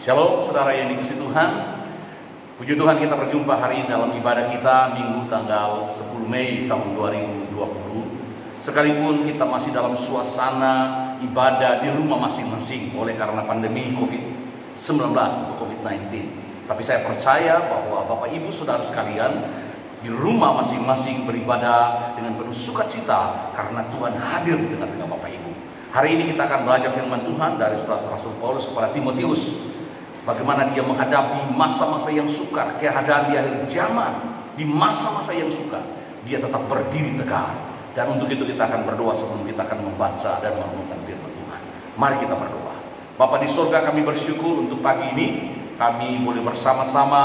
Shalom saudara yang dikasihi Tuhan. Puji Tuhan, kita berjumpa hari ini dalam ibadah kita Minggu tanggal 10 Mei tahun 2020. Sekalipun kita masih dalam suasana ibadah di rumah masing-masing oleh karena pandemi COVID-19 atau COVID-19. Tapi saya percaya bahwa Bapak Ibu Saudara sekalian di rumah masing-masing beribadah dengan penuh sukacita karena Tuhan hadir di tengah-tengah Bapak Ibu. Hari ini kita akan belajar firman Tuhan dari surat Rasul Paulus kepada Timotius. Bagaimana dia menghadapi masa-masa yang sukar, keadaan di akhir zaman. Di masa-masa yang sukar, dia tetap berdiri tegak. Dan untuk itu kita akan berdoa sebelum kita akan membaca dan merenungkan firman Tuhan. Mari kita berdoa. Bapa di surga, kami bersyukur untuk pagi ini kami boleh bersama-sama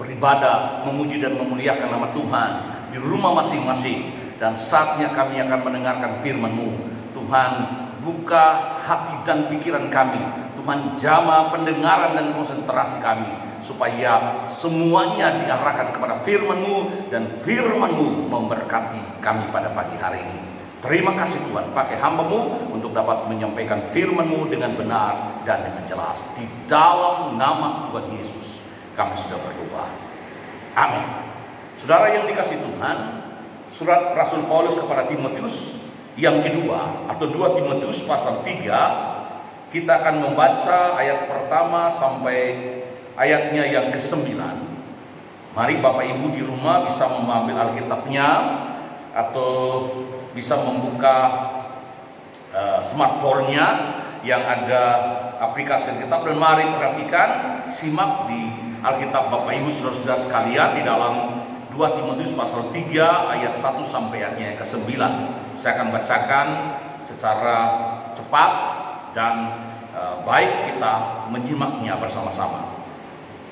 beribadah, memuji dan memuliakan nama Tuhan di rumah masing-masing. Dan saatnya kami akan mendengarkan firman-Mu. Tuhan, buka hati dan pikiran kami. Tuhan, jamah pendengaran dan konsentrasi kami, supaya semuanya diarahkan kepada firman-Mu, dan firman-Mu memberkati kami pada pagi hari ini. Terima kasih Tuhan, pakai hamba-Mu untuk dapat menyampaikan firman-Mu dengan benar dan dengan jelas. Di dalam nama Tuhan Yesus kami sudah berdoa. Amin. Saudara yang dikasihi Tuhan, surat Rasul Paulus kepada Timotius yang kedua, atau 2 Timotius pasal 3, kita akan membaca ayat pertama sampai ayatnya yang ke-9. Mari Bapak Ibu di rumah bisa mengambil Alkitabnya atau bisa membuka smartphone-nya yang ada aplikasi Alkitab, dan mari perhatikan, simak di Alkitab Bapak Ibu saudara-saudara sekalian di dalam 2 Timotius pasal 3 ayat 1 sampai ayatnya yang ke-9. Saya akan bacakan secara cepat dan baik kita menyimaknya bersama-sama.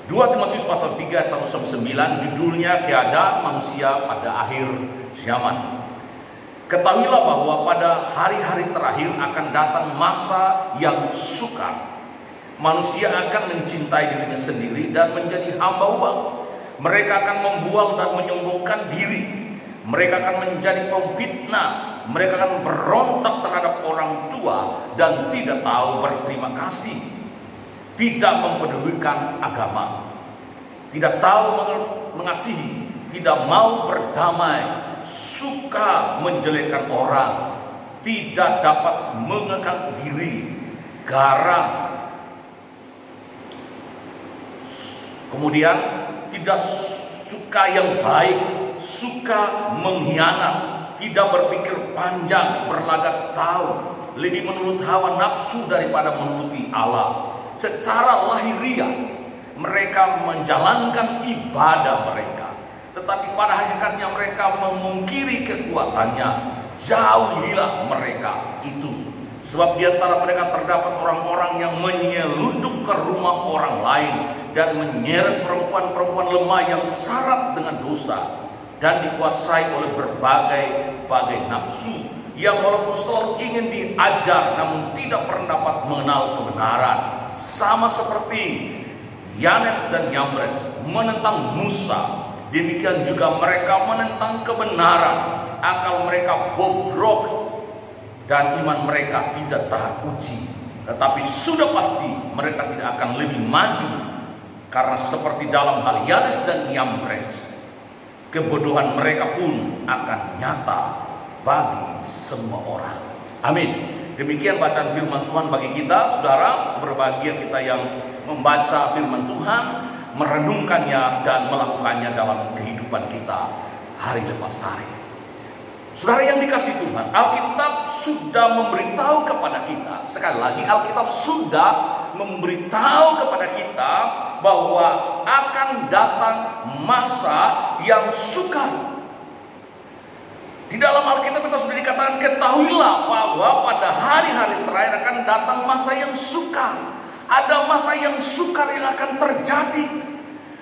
2 Timotius pasal 3 ayat 1 sampai 9, judulnya keadaan manusia pada akhir zaman. Ketahuilah bahwa pada hari-hari terakhir akan datang masa yang sukar. Manusia akan mencintai dirinya sendiri dan menjadi hamba uang. Mereka akan membual dan menyombongkan diri. Mereka akan menjadi pemfitnah. Mereka akan berontak terhadap orang tua dan tidak tahu berterima kasih. Tidak mempedulikan agama. Tidak tahu mengasihi. Tidak mau berdamai. Suka menjelekkan orang. Tidak dapat mengekang diri. Garang. Kemudian tidak suka yang baik. Suka mengkhianat. Tidak berpikir panjang, berlagak tahu, lebih menurut hawa nafsu daripada menuruti Allah. Secara lahiriah mereka menjalankan ibadah mereka, tetapi pada hakikatnya mereka memungkiri kekuatannya. Jauhilah mereka itu, sebab di antara mereka terdapat orang-orang yang menyelundup ke rumah orang lain dan menyeret perempuan-perempuan lemah yang syarat dengan dosa dan dikuasai oleh berbagai nafsu, yang walaupun selalu ingin diajar namun tidak pernah dapat mengenal kebenaran. Sama seperti Yanes dan Yambres menentang Musa, demikian juga mereka menentang kebenaran. Akal mereka bobrok dan iman mereka tidak tahan uji. Tetapi sudah pasti mereka tidak akan lebih maju, karena seperti dalam hal Yanes dan Yambres, kebodohan mereka pun akan nyata bagi semua orang. Amin. Demikian bacaan firman Tuhan bagi kita, saudara. Berbahagia kita yang membaca firman Tuhan, merenungkannya dan melakukannya dalam kehidupan kita hari lepas hari. Saudara yang dikasihi Tuhan, Alkitab sudah memberitahu kepada kita, sekali lagi Alkitab sudah memberitahu kepada kita bahwa akan datang masa yang sukar. Di dalam Alkitab kita sudah dikatakan, ketahuilah bahwa pada hari-hari terakhir akan datang masa yang sukar. Ada masa yang sukar yang akan terjadi.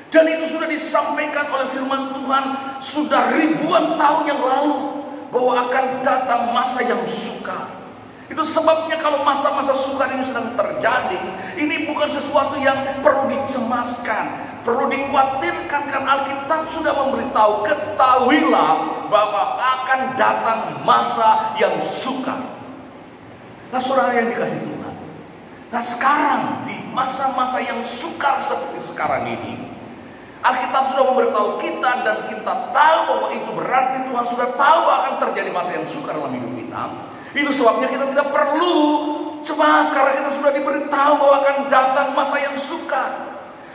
Dan itu sudah disampaikan oleh firman Tuhan sudah ribuan tahun yang lalu, bahwa akan datang masa yang sukar. Itu sebabnya kalau masa-masa sukar ini sedang terjadi, ini bukan sesuatu yang perlu dicemaskan, perlu dikhawatirkan, karena Alkitab sudah memberitahu, ketahuilah bahwa akan datang masa yang sukar. Nah saudara yang dikasihi Tuhan, nah sekarang di masa-masa yang sukar seperti sekarang ini, Alkitab sudah memberitahu kita dan kita tahu bahwa itu berarti Tuhan sudah tahu bahwa akan terjadi masa yang sukar dalam hidup kita. Itu sebabnya kita tidak perlu cemas karena kita sudah diberitahu bahwa akan datang masa yang sukar.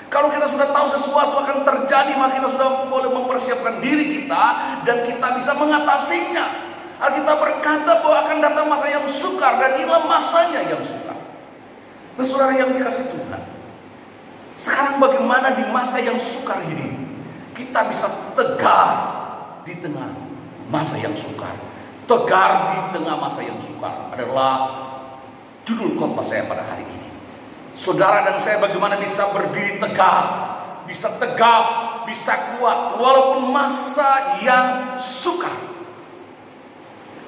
Kalau kita sudah tahu sesuatu akan terjadi, maka kita sudah boleh mempersiapkan diri kita dan kita bisa mengatasinya. Alkitab berkata bahwa akan datang masa yang sukar dan inilah masanya yang sukar. Nah, saudara yang dikasih Tuhan, sekarang bagaimana di masa yang sukar ini kita bisa tegar di tengah masa yang sukar? Tegar di tengah masa yang sukar adalah judul khotbah saya pada hari ini. Saudara dan saya bagaimana bisa berdiri tegak, bisa tegap, bisa kuat walaupun masa yang sukar.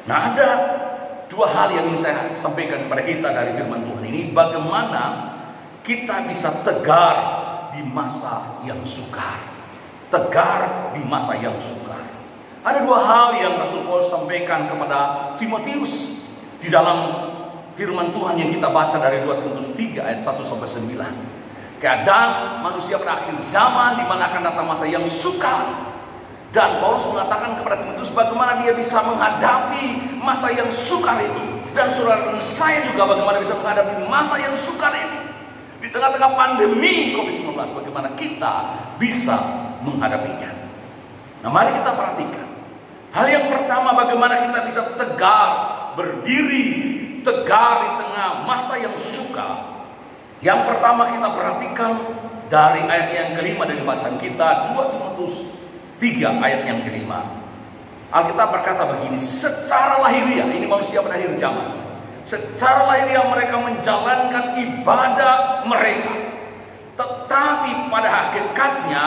Nah, ada dua hal yang ingin saya sampaikan kepada kita dari firman Tuhan ini. Bagaimana kita bisa tegar di masa yang sukar. Tegar di masa yang sukar. Ada dua hal yang Rasul Paulus sampaikan kepada Timotius di dalam firman Tuhan yang kita baca dari 2 Timotius 3 ayat 1-9. Keadaan manusia pada akhir zaman di mana akan datang masa yang sukar. Dan Paulus mengatakan kepada Timotius bagaimana dia bisa menghadapi masa yang sukar itu. Dan saudara dan saya juga bagaimana bisa menghadapi masa yang sukar ini. Di tengah-tengah pandemi COVID-19 bagaimana kita bisa menghadapinya. Nah, mari kita perhatikan. Hal yang pertama bagaimana kita bisa tegar, berdiri tegar di tengah masa yang sukar. Yang pertama kita perhatikan dari ayat yang kelima dari bacaan kita 2 Timotius 3 ayat yang kelima. Alkitab berkata begini, secara lahiriah, ini manusia pada akhir zaman, secara lahiriah mereka menjalankan ibadah mereka, tetapi pada hakikatnya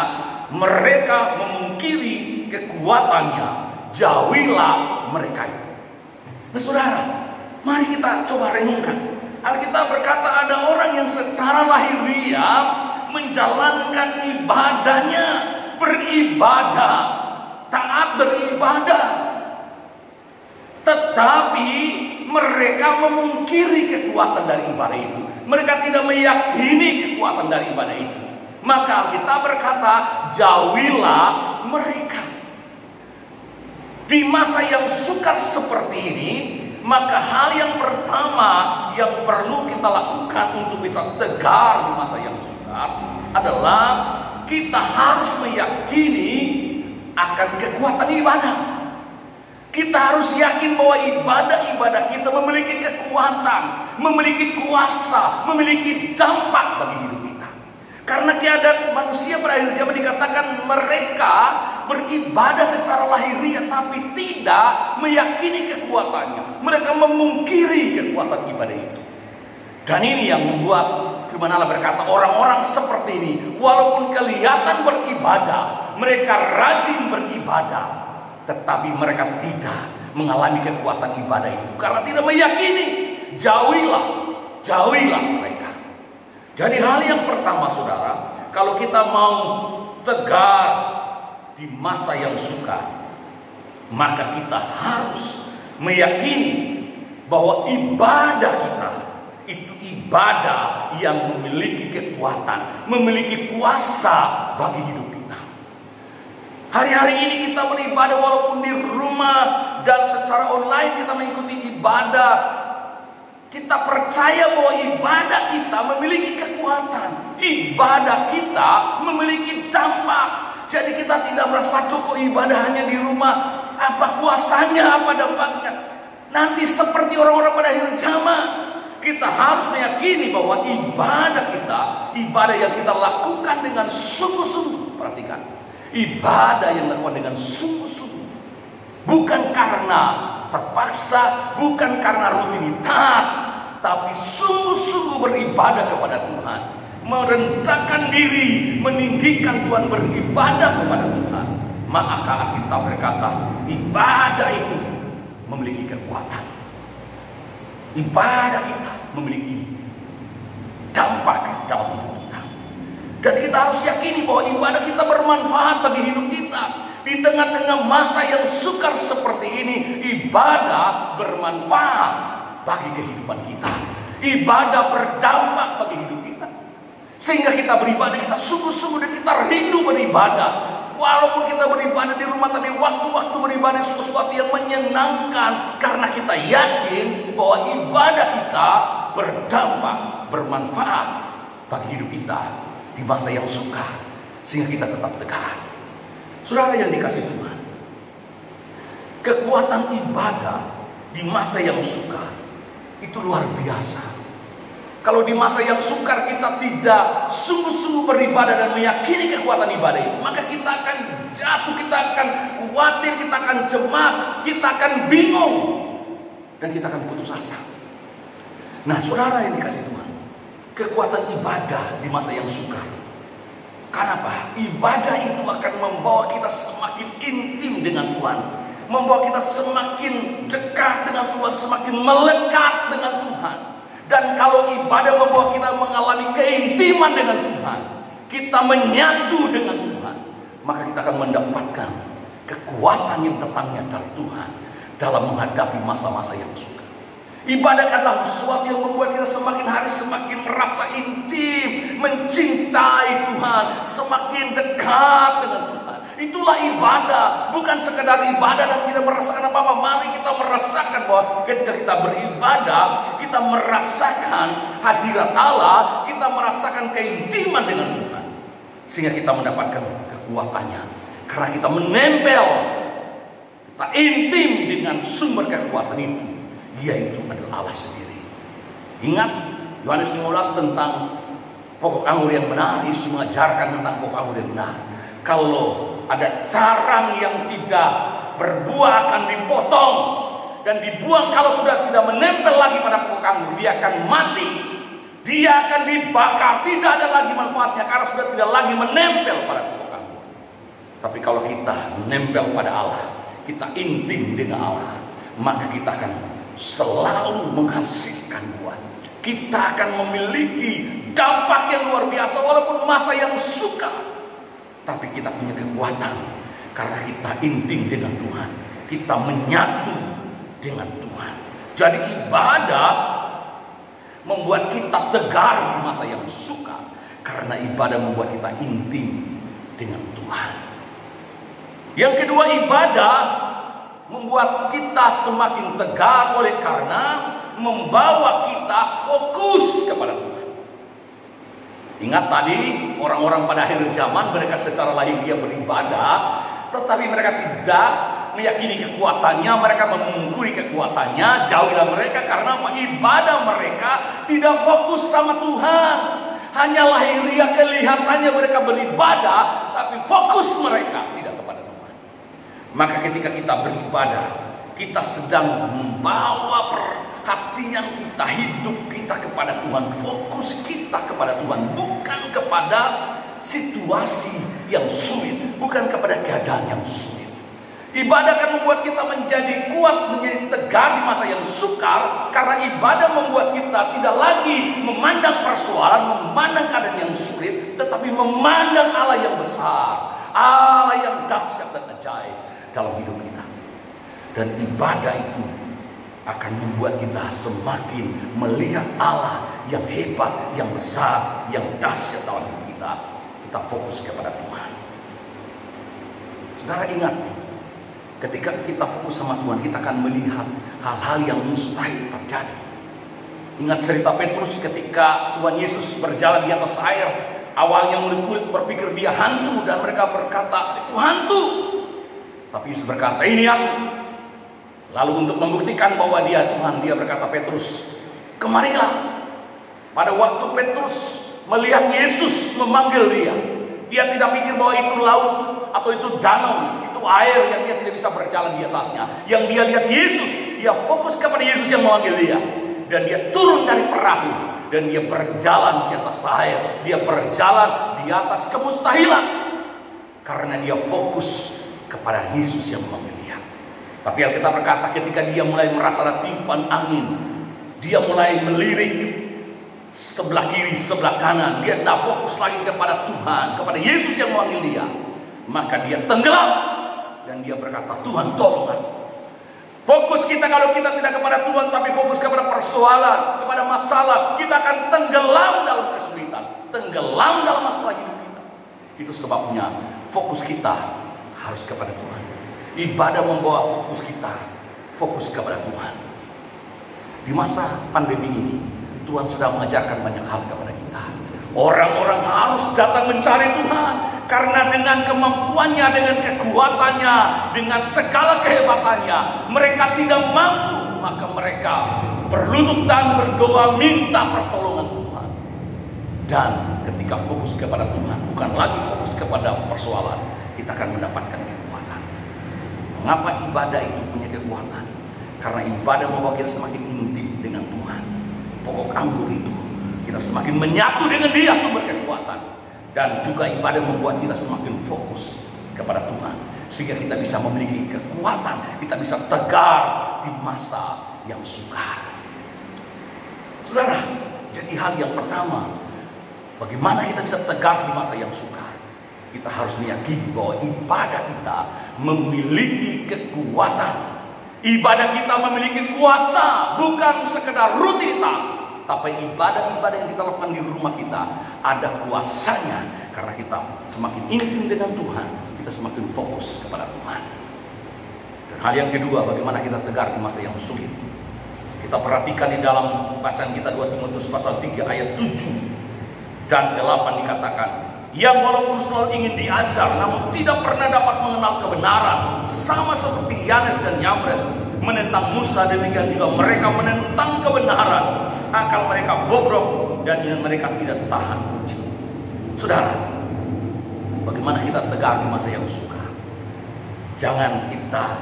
mereka memungkiri kekuatannya. Jauhilah mereka itu. Nah, saudara, mari kita coba renungkan. Alkitab berkata ada orang yang secara lahiriah menjalankan ibadahnya, beribadah, taat beribadah, tetapi mereka memungkiri kekuatan dari ibadah itu. Mereka tidak meyakini kekuatan dari ibadah itu. Maka Alkitab berkata, jauhilah mereka. Di masa yang sukar seperti ini, maka hal yang pertama yang perlu kita lakukan untuk bisa tegar di masa yang sukar adalah kita harus meyakini akan kekuatan ibadah. Kita harus yakin bahwa ibadah-ibadah kita memiliki kekuatan, memiliki kuasa, memiliki dampak bagi hidup kita. Karena keadaan manusia pada akhir zaman dikatakan mereka beribadah secara lahiriah tapi tidak meyakini kekuatannya. Mereka memungkiri kekuatan ibadah itu. Dan ini yang membuat firman Allah berkata orang-orang seperti ini walaupun kelihatan beribadah, mereka rajin beribadah, tetapi mereka tidak mengalami kekuatan ibadah itu karena tidak meyakini. Jauhilah mereka. Jadi hal yang pertama saudara, kalau kita mau tegar di masa yang sukar, maka kita harus meyakini bahwa ibadah kita itu ibadah yang memiliki kekuatan, memiliki kuasa bagi hidup kita. Hari-hari ini kita beribadah walaupun di rumah dan secara online kita mengikuti ibadah. Kita percaya bahwa ibadah kita memiliki kekuatan, ibadah kita memiliki dampak. Jadi kita tidak merasa kok ibadah hanya di rumah, apa kuasanya, apa dampaknya. Nanti seperti orang-orang pada akhir zaman, kita harus meyakini bahwa ibadah kita, ibadah yang kita lakukan dengan sungguh-sungguh. Perhatikan, ibadah yang dilakukan dengan sungguh-sungguh, bukan karena terpaksa, bukan karena rutinitas, tapi sungguh-sungguh beribadah kepada Tuhan, merendahkan diri, meninggikan Tuhan, beribadah kepada Tuhan. Maka kita berkata, ibadah itu memiliki kekuatan. Ibadah kita memiliki dampak dalam hidup kita. Dan kita harus yakini bahwa ibadah kita bermanfaat bagi hidup kita. Di tengah-tengah masa yang sukar seperti ini, ibadah bermanfaat bagi kehidupan kita. Ibadah berdampak bagi hidup kita. Sehingga kita beribadah, kita sungguh-sungguh dan kita rindu beribadah. Walaupun kita beribadah di rumah, tapi waktu-waktu beribadah sesuatu yang menyenangkan. Karena kita yakin bahwa ibadah kita berdampak, bermanfaat bagi hidup kita di masa yang sukar, sehingga kita tetap tegar. Saudara yang dikasihi Tuhan, kekuatan ibadah di masa yang sukar itu luar biasa. Kalau di masa yang sukar kita tidak sungguh-sungguh beribadah dan meyakini kekuatan ibadah itu, maka kita akan jatuh, kita akan khawatir, kita akan cemas, kita akan bingung, dan kita akan putus asa. Nah, saudara yang dikasihi Tuhan, kekuatan ibadah di masa yang sukar. Kenapa? Ibadah itu akan membawa kita semakin intim dengan Tuhan, membawa kita semakin dekat dengan Tuhan, semakin melekat dengan Tuhan. Dan kalau ibadah membawa kita mengalami keintiman dengan Tuhan, kita menyatu dengan Tuhan, maka kita akan mendapatkan kekuatan yang datangnya dari Tuhan dalam menghadapi masa-masa yang sukar. Ibadah adalah sesuatu yang membuat kita semakin hari semakin merasa intim, mencintai Tuhan, semakin dekat dengan Tuhan. Itulah ibadah, bukan sekedar ibadah dan tidak merasakan apa-apa. Mari kita merasakan bahwa ketika kita beribadah, kita merasakan hadirat Allah, kita merasakan keintiman dengan Tuhan, sehingga kita mendapatkan kekuatannya. Karena kita menempel, kita intim dengan sumber kekuatan itu, yaitu adalah Allah sendiri. Ingat Yohanes 15 tentang pokok anggur yang benar. Yesus mengajarkan tentang pokok anggur yang benar. Kalau ada carang yang tidak berbuah akan dipotong dan dibuang. Kalau sudah tidak menempel lagi pada pokok anggur, dia akan mati, dia akan dibakar, tidak ada lagi manfaatnya karena sudah tidak lagi menempel pada pokok anggur. Tapi kalau kita menempel pada Allah, kita intim dengan Allah, maka kita akan selalu menghasilkan buah. Kita akan memiliki dampak yang luar biasa walaupun masa yang sukar. Tapi kita punya kekuatan karena kita intim dengan Tuhan, kita menyatu dengan Tuhan. Jadi ibadah membuat kita tegar di masa yang sukar, karena ibadah membuat kita intim dengan Tuhan. Yang kedua, ibadah membuat kita semakin tegar oleh karena membawa kita fokus kepada Tuhan. Ingat tadi orang-orang pada akhir zaman, mereka secara lahiriah beribadah, tetapi mereka tidak meyakini kekuatannya, mereka memungkiri kekuatannya. Jauhilah mereka karena ibadah mereka tidak fokus sama Tuhan. Hanya lahiriah kelihatannya mereka beribadah, tapi fokus mereka tidak kepada Tuhan. Maka ketika kita beribadah, kita sedang membawa perhatian kita, hidup kita kepada Tuhan, fokus kita kepada Tuhan, bukan kepada situasi yang sulit, bukan kepada keadaan yang sulit. Ibadah akan membuat kita menjadi kuat, menjadi tegar di masa yang sukar, karena ibadah membuat kita tidak lagi memandang persoalan, memandang keadaan yang sulit, tetapi memandang Allah yang besar, Allah yang dahsyat dan ajaib dalam hidup kita. Dan ibadah itu akan membuat kita semakin melihat Allah yang hebat, yang besar, yang dahsyat dalam hidup kita. Kita fokus kepada Tuhan. Saudara ingat, ketika kita fokus sama Tuhan, kita akan melihat hal-hal yang mustahil terjadi. Ingat cerita Petrus ketika Tuhan Yesus berjalan di atas air. Awalnya murid-murid berpikir dia hantu, dan mereka berkata, itu hantu. Tapi Yesus berkata, ini aku. Lalu untuk membuktikan bahwa dia Tuhan, dia berkata, Petrus, kemarilah. Pada waktu Petrus melihat Yesus memanggil dia, dia tidak pikir bahwa itu laut atau itu danau, itu air yang dia tidak bisa berjalan di atasnya. Yang dia lihat Yesus, dia fokus kepada Yesus yang memanggil dia. Dan dia turun dari perahu, dan dia berjalan di atas air, dia berjalan di atas kemustahilan, karena dia fokus kepada Yesus yang memanggil dia. Tapi Alkitab berkata ketika dia mulai merasa ada tiupan angin, dia mulai melirik sebelah kiri, sebelah kanan, dia tidak fokus lagi kepada Tuhan, kepada Yesus yang memanggil dia, maka dia tenggelam dan dia berkata, Tuhan tolong aku. Fokus kita kalau kita tidak kepada Tuhan, tapi fokus kepada persoalan, kepada masalah, kita akan tenggelam dalam kesulitan. tenggelam dalam masalah hidup kita. Itu sebabnya fokus kita harus kepada Tuhan. Ibadah membawa fokus kita fokus kepada Tuhan. Di masa pandemi ini, Tuhan sedang mengajarkan banyak hal kepada kita. Orang-orang harus datang mencari Tuhan, karena dengan kemampuannya, dengan kekuatannya, dengan segala kehebatannya, mereka tidak mampu. Maka mereka berlutut dan berdoa minta pertolongan Tuhan. Dan ketika fokus kepada Tuhan, bukan lagi fokus kepada persoalan, kita akan mendapatkan kekuatan. Mengapa ibadah itu punya kekuatan? Karena ibadah membawa kita semakin intim dengan Tuhan. Pokok anggur itu, kita semakin menyatu dengan Dia sumber kekuatan. Dan juga ibadah membuat kita semakin fokus kepada Tuhan, sehingga kita bisa memiliki kekuatan, kita bisa tegar di masa yang sukar. Saudara, jadi hal yang pertama, bagaimana kita bisa tegar di masa yang sukar? Kita harus meyakini bahwa ibadah kita memiliki kekuatan. Ibadah kita memiliki kuasa, bukan sekedar rutinitas, tapi ibadah-ibadah yang kita lakukan di rumah kita ada kuasanya. Karena kita semakin intim dengan Tuhan, kita semakin fokus kepada Tuhan. Dan hal yang kedua, bagaimana kita tegar di masa yang sulit. Kita perhatikan di dalam bacaan kita 2 Timotius pasal 3 ayat 7 dan 8 dikatakan, yang walaupun selalu ingin diajar, namun tidak pernah dapat mengenal kebenaran, sama seperti Yanes dan Yambres menentang Musa, demikian juga mereka menentang kebenaran. Akal mereka bobrok dan iman mereka tidak tahan uji. Saudara, bagaimana kita tegar di masa yang sukar? Jangan kita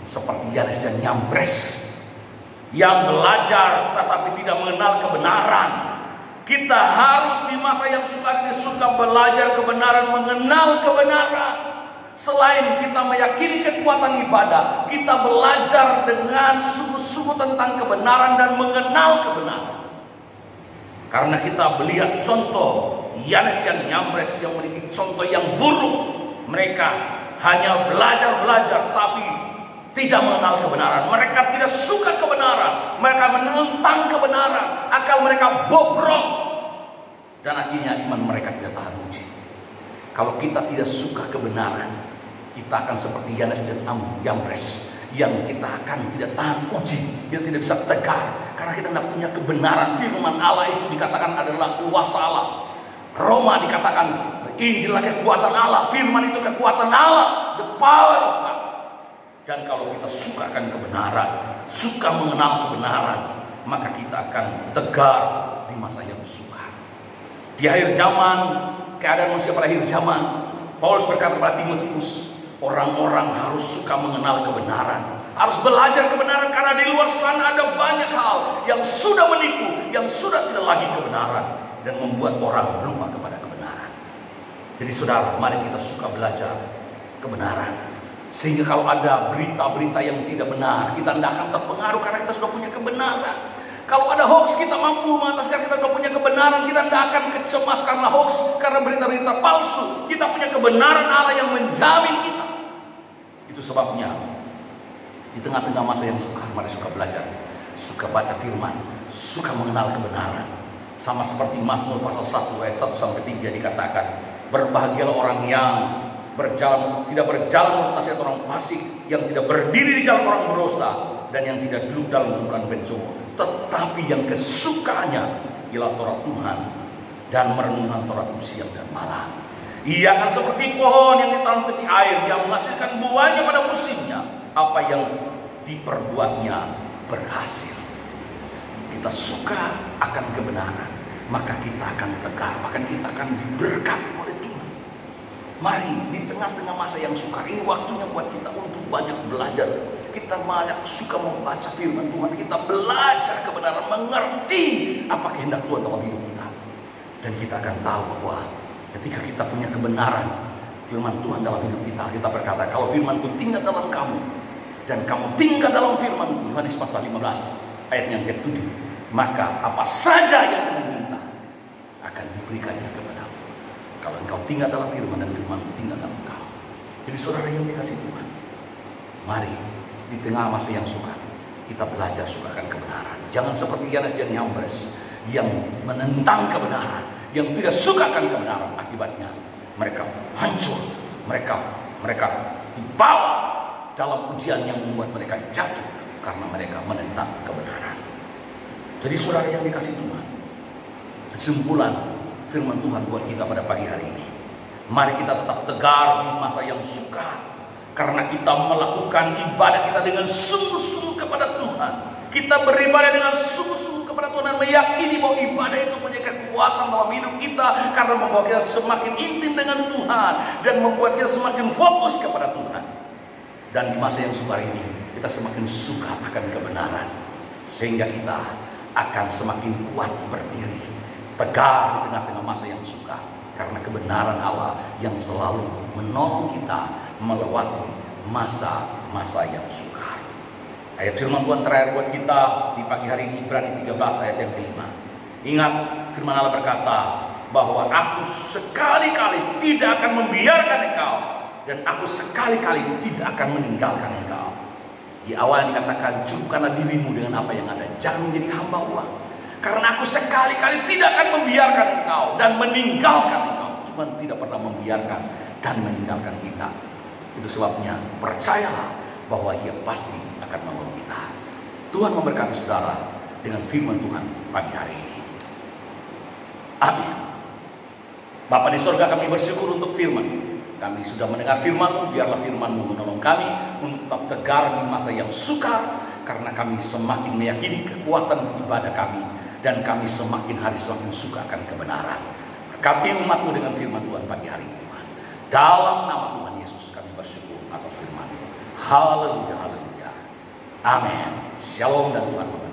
seperti Yanes dan Yambres yang belajar tetapi tidak mengenal kebenaran. Kita harus di masa yang sukar ini suka belajar kebenaran, mengenal kebenaran. Selain kita meyakini kekuatan ibadah, kita belajar dengan sungguh-sungguh tentang kebenaran dan mengenal kebenaran. Karena kita melihat contoh Yanes dan Yambres yang memiliki contoh yang buruk. Mereka hanya belajar, tapi tidak mengenal kebenaran. Mereka tidak suka kebenaran. Mereka menentang kebenaran. Akal mereka bobrok. Dan akhirnya iman mereka tidak tahan uji. Kalau kita tidak suka kebenaran, kita akan seperti Yanes dan Yambres, yang kita akan tidak tahan uji. Kita tidak bisa tegar karena kita tidak punya kebenaran. Firman Allah itu dikatakan adalah kuasa Allah. Roma dikatakan Injil adalah kekuatan Allah. Firman itu kekuatan Allah, the power of God. Dan kalau kita suka akan kebenaran, suka mengenal kebenaran, maka kita akan tegar di masa yang sukar. Di akhir zaman, keadaan manusia pada akhir zaman, Paulus berkata kepada Timotius, orang-orang harus suka mengenal kebenaran, harus belajar kebenaran, karena di luar sana ada banyak hal yang sudah menipu, yang sudah tidak lagi kebenaran, dan membuat orang lupa kepada kebenaran. Jadi saudara, mari kita suka belajar kebenaran, sehingga kalau ada berita-berita yang tidak benar, kita tidak akan terpengaruh karena kita sudah punya kebenaran. Kalau ada hoax, kita mampu mengataskan, kita sudah punya kebenaran, kita tidak akan kecemas karena hoax, karena berita-berita palsu. Kita punya kebenaran Allah yang menjamin kita. Itu sebabnya di tengah-tengah masa yang sukar, mari suka belajar, suka baca firman, suka mengenal kebenaran. Sama seperti Mazmur pasal 1 ayat 1-3 dikatakan, berbahagialah orang yang tidak berjalan menurut nasihat orang fasik, yang tidak berdiri di jalan orang berdosa, dan yang tidak duduk dalam kumpulan pencongkok, tetapi yang kesukaannya ialah Taurat Tuhan, dan merenungkan Taurat itu siang dan malam. Ia akan seperti pohon yang ditanam tepi air, yang menghasilkan buahnya pada musimnya. Apa yang diperbuatnya berhasil. Kita suka akan kebenaran, maka kita akan tegar, bahkan kita akan diberkati oleh Tuhan. Mari di tengah-tengah masa yang sukar ini, waktunya buat kita untuk banyak belajar. Kita banyak suka membaca firman Tuhan, kita belajar kebenaran, mengerti apa kehendak Tuhan dalam hidup kita. Dan kita akan tahu bahwa ketika kita punya kebenaran firman Tuhan dalam hidup kita, kita berkata, kalau firman-Ku tinggal dalam kamu, dan kamu tinggal dalam firman-Ku, Yohanes pasal 15 ayat yang ke-7, maka apa saja yang kamu minta akan diberikannya kepadamu. Kalau engkau tinggal dalam firman, dan firman-Ku tinggal dalam engkau. Jadi saudara yang dikasih Tuhan, mari di tengah masa yang sukar, kita belajar sukakan kebenaran. Jangan seperti Yanes dan Yambres yang menentang kebenaran, yang tidak suka akan kebenaran. Akibatnya mereka hancur, mereka dibawa dalam ujian yang membuat mereka jatuh karena mereka menentang kebenaran. Jadi saudara yang dikasih Tuhan, kesimpulan firman Tuhan buat kita pada pagi hari ini, mari kita tetap tegar di masa yang sukar, karena kita melakukan ibadah kita dengan sungguh-sungguh kepada Tuhan. Kita beribadah dengan sungguh-sungguh kepada Tuhan dan meyakini bahwa ibadah itu punya kekuatan dalam hidup kita, karena membawa kita semakin intim dengan Tuhan dan membuat kita semakin fokus kepada Tuhan. Dan di masa yang sukar ini kita semakin suka akan kebenaran, sehingga kita akan semakin kuat berdiri tegar di tengah-tengah masa yang sukar, karena kebenaran Allah yang selalu menolong kita melewati masa-masa yang sukar. Ayat firman Tuhan terakhir buat kita di pagi hari ini, Ibrani 13 ayat yang kelima. Ingat, firman Allah berkata bahwa aku sekali-kali tidak akan membiarkan engkau, dan aku sekali-kali tidak akan meninggalkan engkau. Di awal dikatakan, cukupkanlah dirimu dengan apa yang ada, jangan menjadi hamba uang. Karena aku sekali-kali tidak akan membiarkan engkau dan meninggalkan engkau. Tuhan tidak pernah membiarkan dan meninggalkan kita. Itu sebabnya percayalah bahwa Ia pasti akan menolong kita. Tuhan memberkati saudara dengan firman Tuhan pagi hari ini. Amin. Bapa di surga, kami bersyukur untuk firman. Kami sudah mendengar firman-Mu, biarlah firman-Mu menolong kami untuk tetap tegar di masa yang sukar, karena kami semakin meyakini kekuatan ibadah kami, dan kami semakin hari semakin suka akan kebenaran. Berkati umat-Mu dengan firman Tuhan pagi hari ini, Tuhan. Dalam nama Tuhan Yesus kami bersyukur atas firman-Mu. Haleluya, haleluya. Amin. Shalom dan Tuhan memberkati.